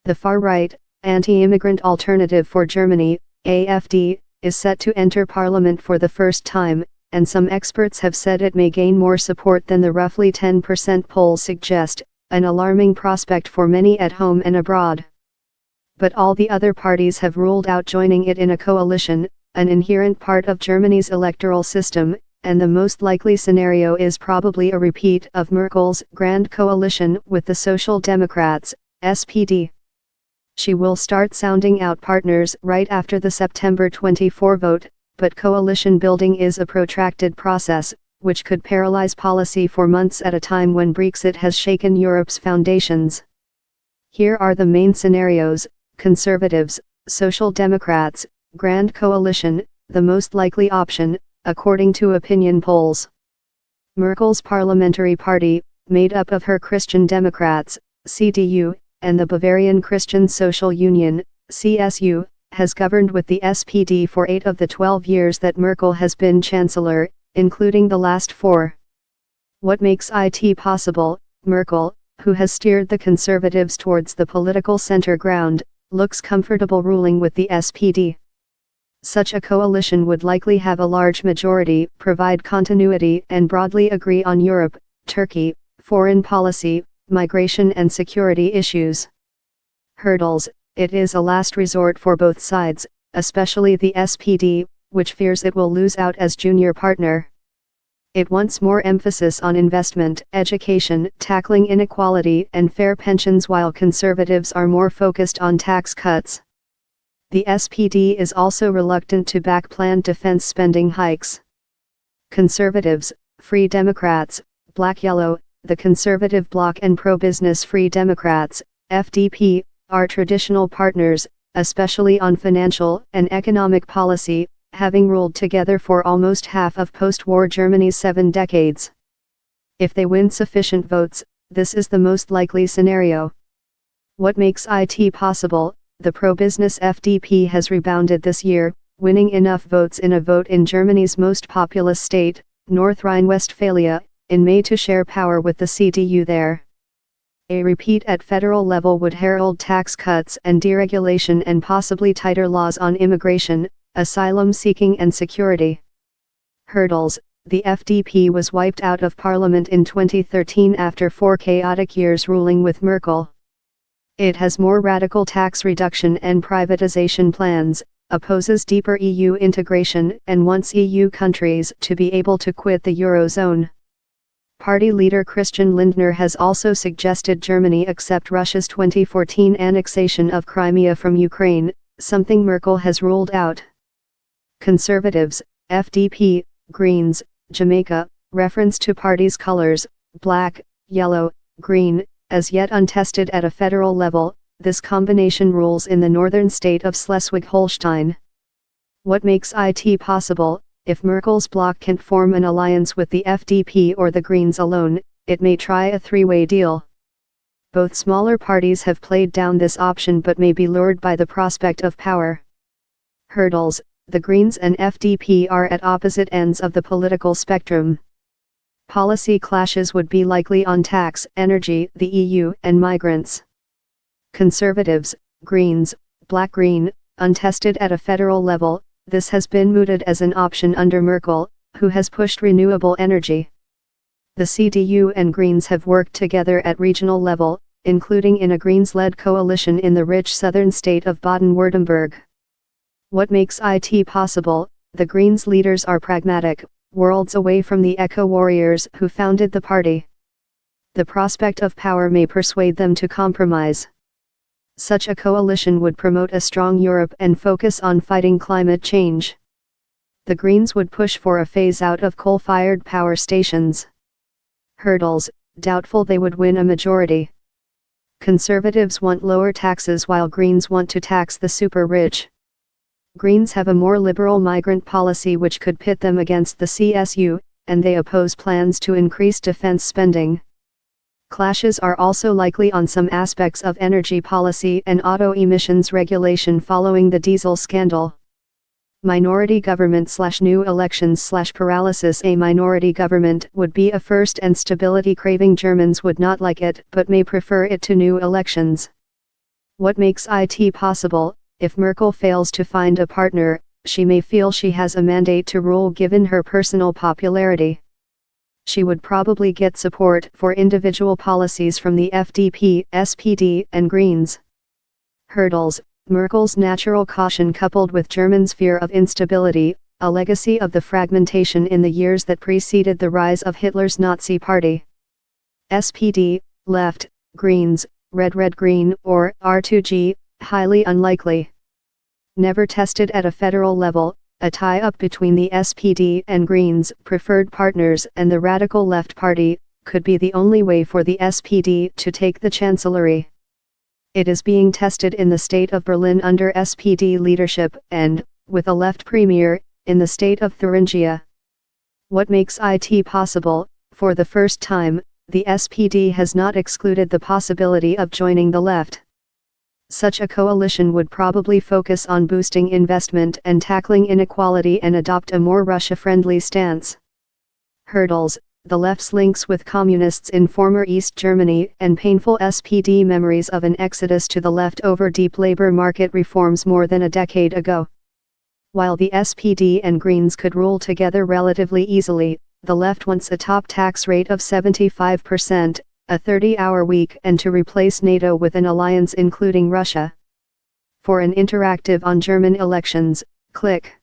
The far-right, anti-immigrant Alternative for Germany, AfD, is set to enter parliament for the first time, and some experts have said it may gain more support than the roughly 10% polls suggest, an alarming prospect for many at home and abroad. But all the other parties have ruled out joining it in a coalition, an inherent part of Germany's electoral system, and the most likely scenario is probably a repeat of Merkel's Grand Coalition with the Social Democrats, SPD. She will start sounding out partners right after the September 24 vote, but coalition building is a protracted process, which could paralyze policy for months at a time when Brexit has shaken Europe's foundations. Here are the main scenarios: Conservatives, Social Democrats, Grand Coalition, the most likely option, according to opinion polls. Merkel's parliamentary party, made up of her Christian Democrats, CDU, and the Bavarian Christian Social Union, CSU, has governed with the SPD for 8 of the 12 years that Merkel has been Chancellor, including the last 4. What makes it possible? Merkel, who has steered the Conservatives towards the political center ground, looks comfortable ruling with the SPD. Such a coalition would likely have a large majority, provide continuity, and broadly agree on Europe, Turkey, foreign policy, migration and security issues. Hurdles: it is a last resort for both sides, especially the SPD, which fears it will lose out as junior partner. It wants more emphasis on investment, education, tackling inequality and fair pensions, while Conservatives are more focused on tax cuts. The SPD is also reluctant to back planned defense spending hikes. Conservatives, Free Democrats, Black-Yellow, the Conservative Bloc and pro-business Free Democrats, FDP, are traditional partners, especially on financial and economic policy, having ruled together for almost half of post-war Germany's 7 decades. If they win sufficient votes, this is the most likely scenario. What makes it possible? The pro-business FDP has rebounded this year, winning enough votes in a vote in Germany's most populous state, North Rhine-Westphalia, in May to share power with the CDU there. A repeat at federal level would herald tax cuts and deregulation and possibly tighter laws on immigration, asylum seeking and security. Hurdles: the FDP was wiped out of parliament in 2013 after 4 chaotic years ruling with Merkel. It has more radical tax reduction and privatization plans, opposes deeper EU integration, and wants EU countries to be able to quit the Eurozone. Party leader Christian Lindner has also suggested Germany accept Russia's 2014 annexation of Crimea from Ukraine, something Merkel has ruled out. Conservatives, FDP, Greens, Jamaica, reference to party's colors, black, yellow, green, as yet untested at a federal level. This combination rules in the northern state of Schleswig-Holstein. What makes it possible? If Merkel's bloc can't form an alliance with the FDP or the Greens alone, it may try a three-way deal. Both smaller parties have played down this option but may be lured by the prospect of power. Hurdles: the Greens and FDP are at opposite ends of the political spectrum. Policy clashes would be likely on tax, energy, the EU, and migrants. Conservatives, Greens, Black-Green, untested at a federal level. This has been mooted as an option under Merkel, who has pushed renewable energy. The CDU and Greens have worked together at regional level, including in a Greens-led coalition in the rich southern state of Baden-Württemberg. What makes it possible? The Greens leaders are pragmatic, worlds away from the eco-warriors who founded the party. The prospect of power may persuade them to compromise. Such a coalition would promote a strong Europe and focus on fighting climate change. The Greens would push for a phase-out of coal-fired power stations. Hurdles: doubtful they would win a majority. Conservatives want lower taxes while Greens want to tax the super-rich. Greens have a more liberal migrant policy which could pit them against the CSU, and they oppose plans to increase defense spending. Clashes are also likely on some aspects of energy policy and auto emissions regulation following the diesel scandal. Minority government/new elections/paralysis. A minority government would be a first, and stability-craving Germans would not like it but may prefer it to new elections. What makes it possible? If Merkel fails to find a partner, she may feel she has a mandate to rule given her personal popularity. She would probably get support for individual policies from the FDP, SPD, and Greens. Hurdles: Merkel's natural caution coupled with Germans' fear of instability, a legacy of the fragmentation in the years that preceded the rise of Hitler's Nazi Party. SPD, left, Greens, red-red-green, or R2G, highly unlikely. Never tested at a federal level, a tie-up between the SPD and Greens' preferred partners and the Radical Left Party, could be the only way for the SPD to take the chancellery. It is being tested in the state of Berlin under SPD leadership and, with a left premier, in the state of Thuringia. What makes it possible? For the first time, the SPD has not excluded the possibility of joining the left. Such a coalition would probably focus on boosting investment and tackling inequality and adopt a more Russia-friendly stance. Hurdles: the left's links with communists in former East Germany and painful SPD memories of an exodus to the left over deep labor market reforms more than a decade ago. While the SPD and Greens could rule together relatively easily, the left wants a top tax rate of 75%, a 30-hour week, and to replace NATO with an alliance including Russia. For an interactive on German elections, click